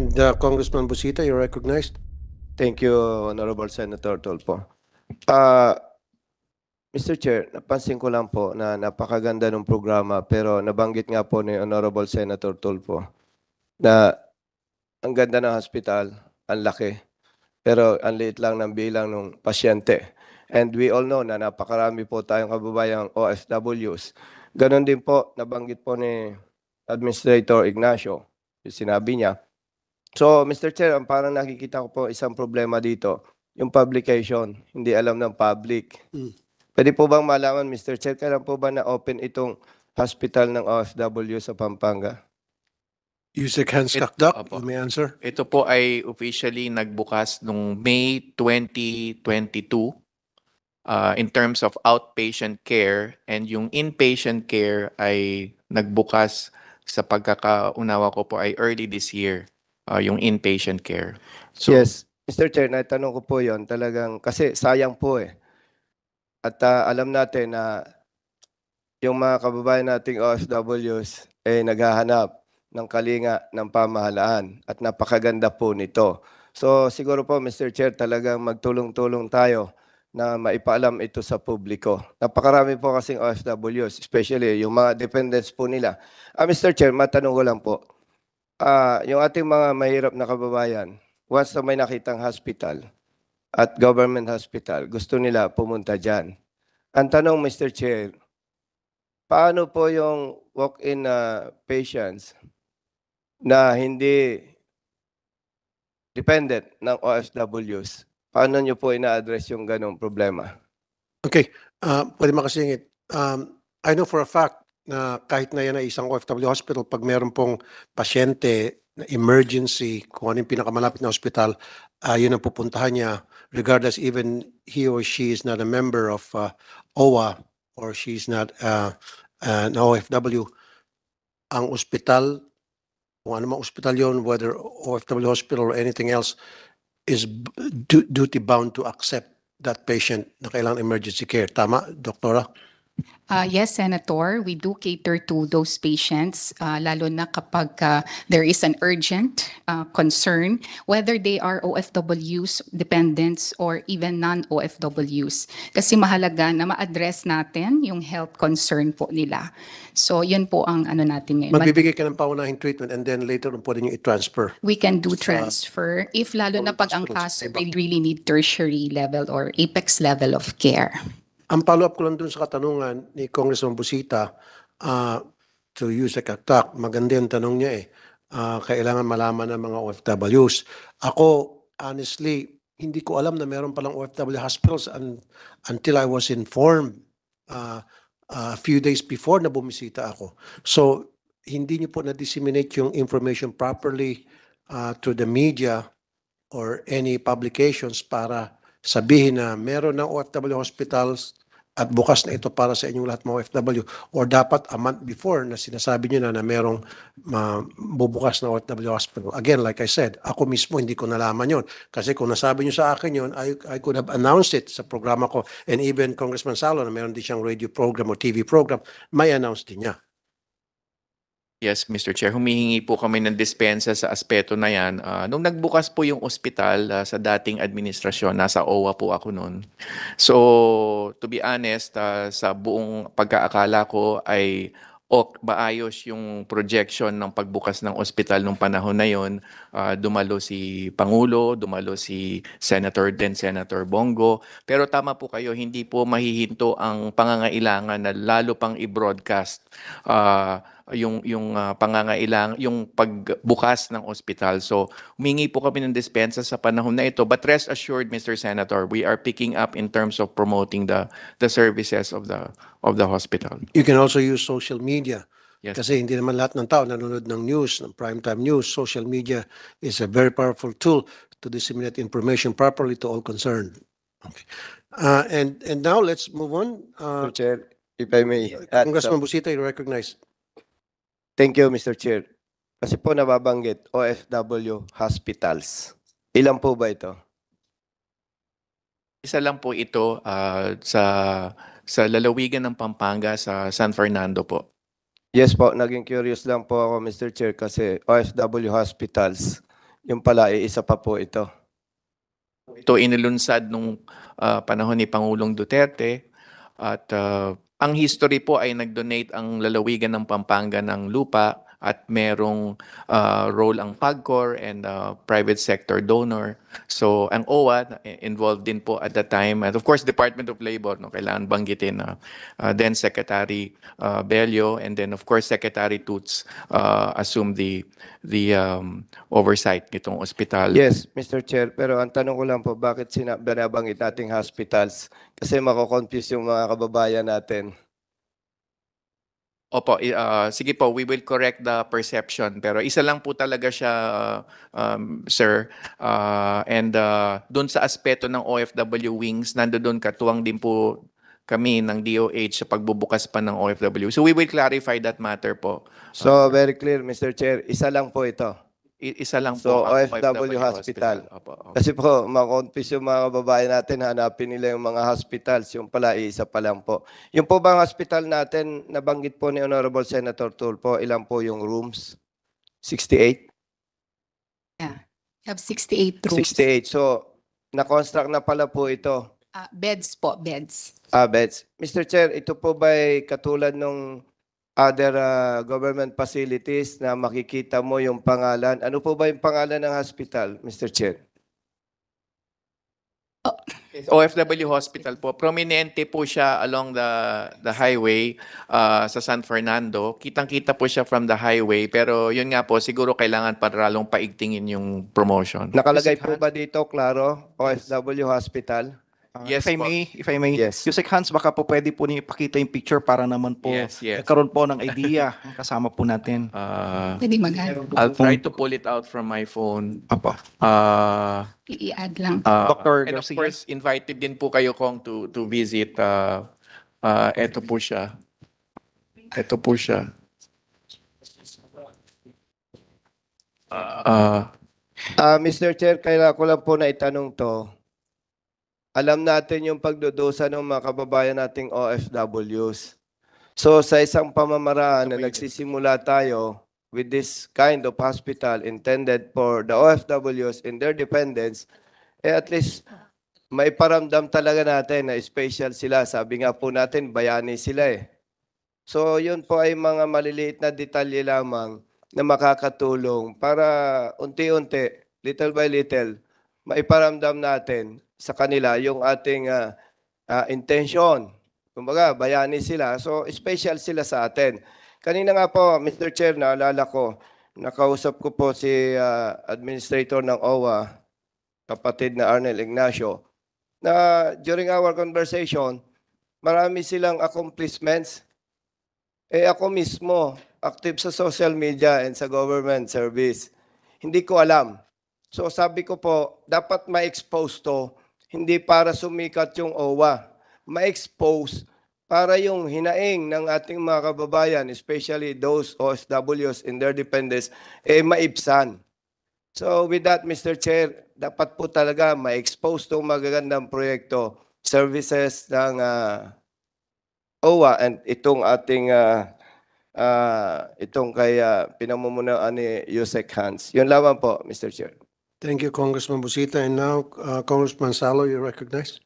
And Congressman Busita, you're recognized. Thank you, Honorable Senator Tulfo. Mr. Chair, napansin ko lang po na napakaganda ng programa pero nabanggit nga po ni Honorable Senator Tulfo na ang ganda ng hospital, ang laki, pero ang liit lang ng bilang ng pasyente. And we all know na napakarami po tayong kababayang OFWs. Ganon din po, nabanggit po ni Administrator Ignacio, yung sinabi niya. So, Mr. Chair, ang parang nakikita ko po isang problema dito, yung publication, hindi alam ng public. Pwede po bang malaman, Mr. Chair, kailan po ba na-open itong hospital ng OFW sa Pampanga? Yusek Hans Kakdak, Opo. you may answer. Ito po ay officially nagbukas noong May 2022 in terms of outpatient care, and yung inpatient care ay nagbukas sa pagkakaunawa ko po ay early this year, yung inpatient care. So, Yes, Mr. Chair, natanong ko po yon talagang kasi sayang po eh. At alam natin na yung mga kababayan nating OFWs ay naghahanap ng kalinga ng pamahalaan at napakaganda po nito. So siguro po, Mr. Chair, talagang magtulong-tulong tayo na maipaalam ito sa publiko. Napakarami po kasing OFWs, especially yung mga dependents po nila. Mr. Chair, matanong ko lang po, yung ating mga mahirap na kababayan, once na may nakitang hospital at government hospital, gusto nila pumunta dyan. Ang tanong, Mr. Chair, paano po yung walk-in patients na hindi dependent ng OFWs? Paano nyo po ina-address yung ganong problema? Okay, pwede makasingit. I know for a fact na kahit na yan ay isang OFW hospital, pag meron pong pasyente na emergency, kung ano yung pinakamalapit na hospital, yun ang pupuntahan niya, regardless even he or she is not a member of OWA or she's not an OFW. Ang ospital, kung ano mang ospital yun, whether OFW hospital or anything else, is duty-bound to accept that patient na kailangan emergency care. Tama, Doktora? Yes, Senator, we do cater to those patients, lalo na kapag there is an urgent concern, whether they are OFWs, dependents, or even non-OFWs. Kasi mahalaga na ma-address natin yung health concern po nila. So, yun po ang ano natin ngayon. Magbibigay ka ng paunahing treatment and then later on pwede nyo i-transfer. We can do transfer if lalo na pag ang kaso they really need tertiary level or apex level of care. Ang follow-up ko lang dun sa katanungan ni Congressman Busita to Yusek Kakdak, maganda yung tanong niya eh. Kailangan malaman ng mga OFWs. Ako, honestly, hindi ko alam na meron palang OFW hospitals until I was informed a few days before na bumisita ako. So, hindi niyo po na-disseminate yung information properly to the media or any publications para sabihin na meron ng OFW hospitals at bukas na ito para sa inyong lahat mga OFW, or dapat a month before na sinasabi nyo na merong bubukas na OFW hospital. Again, like I said, ako mismo hindi ko nalaman yon. Kasi kung nasabi nyo sa akin yon, I could have announced it sa programa ko, and even Congressman Salo na meron din siyang radio program o TV program, may announce din niya. yes, Mr. Chair, humihingi po kami ng dispensa sa aspeto na yan. Nung nagbukas po yung ospital sa dating administrasyon, nasa OWA po ako noon. So, to be honest, sa buong pagkaakala ko ay maayos yung projection ng pagbukas ng ospital nung panahon na yon. Dumalo si Pangulo, dumalo si Senator Bongo. Pero tama po kayo, hindi po mahihinto ang pangangailangan na lalo pang i-broadcast yung pangangailangan, yung pagbukas ng ospital. So, humingi po kami ng dispensa sa panahon na ito. But rest assured, Mr. Senator, we are picking up in terms of promoting the services of the hospital. You can also use social media. Yes. Kasi hindi naman lahat ng tao nanonood ng news, ng primetime news. Social media is a very powerful tool to disseminate information properly to all concerned. Okay. And now let's move on. Mr. Chair, if I may add Congressman Busita, you recognize. Thank you, Mr. Chair. Kasi po nababanggit, OFW hospitals. Ilan po ba ito? Isa lang po ito sa lalawigan ng Pampanga sa San Fernando po. Yes po, naging curious lang po ako, Mr. Chair, kasi OFW hospitals, Yung pala, isa pa po ito. Ito inilunsad nung panahon ni Pangulong Duterte at ang history po ay nag-donate ang lalawigan ng Pampanga ng lupa at merong role ang PAGCOR and private sector donor. So ang OWA involved din po at that time, and of course Department of Labor, no, kailangan banggitin then Secretary Bello, and then of course Secretary Toots assumed the oversight nitong ospital. Yes, Mr. Chair, pero ang tanong ko lang po, bakit binabanggit nating hospitals? Kasi mako-confuse yung mga kababayan natin. Opo, sige po, we will correct the perception. Pero isa lang po talaga siya, sir. And doon sa aspeto ng OFW wings, nandoon katuwang din po kami ng DOH sa pagbubukas pa ng OFW. So we will clarify that matter po. So, very clear, Mr. Chair, isa lang po ito. Isa lang So, po ang OFW hospital. Opo, opo. Kasi po, mako-confuse yung mga kababayan natin, hanapin nila yung mga hospitals, yung pala, isa pa lang po. Yung po bang hospital natin, nabanggit po ni Honorable Senator Tulfo, ilan po yung rooms? 68? We have 68 rooms. 68. So, na-construct na pala po ito. Beds po, beds. Beds. Mr. Chair, ito po ba katulad nung other government facilities na makikita mo yung pangalan? Ano po ba yung pangalan ng hospital, Mr. Chair? OFW Hospital po. Prominente po siya along the highway sa San Fernando. Kitang-kita po siya from the highway, pero yun nga po, siguro kailangan paralong paigtingin yung promotion. Nakalagay po ba dito, klaro? OFW Hospital? Yes if I po. may, if I may, Yes. Yusek Hans, baka po pwede po niyo ipakita yung picture para naman po Yes, yes. nagkaroon po ng idea ang kasama po natin. Pwede mag-add. I'll try to pull it out from my phone. Apo. I-add lang. Dr. And of Garcia. course, invited din po kayo kong to visit. Eto po siya. Ito po siya. Mr. Chair, kailangan ko lang po na itanong to. Alam natin yung pagdudusa ng mga kababayan nating OFWs. So sa isang pamamaraan na nagsisimula tayo with this kind of hospital intended for the OFWs in their dependence, at least may paramdam talaga natin na special sila. Sabi nga po natin, bayani sila eh. So yun po ay mga maliliit na detalye lamang na makakatulong para unti-unti, little by little, maiparamdam natin sa kanila yung ating intention. Kumbaga, bayani sila. So, special sila sa atin. Kanina nga po, Mr. Chair, naalala ko, nakausap ko po si Administrator ng OWA, kapatid na Arnel Ignacio, na during our conversation, marami silang accomplishments. Ako mismo, active sa social media and sa government service. Hindi ko alam. So sabi ko po, dapat ma-expose to, hindi para sumikat yung OWA. Ma-expose para yung hinaing ng ating mga kababayan, especially those OFWs in their dependence, maibsan. So with that, Mr. Chair, dapat po talaga ma-expose itong magagandang proyekto, services ng OWA and itong ating itong kay pinamumunuan ni Yusek Hans. Yun lamang po, Mr. Chair. Thank you, Congressman Busita. And now, Congressman Salo, you recognize.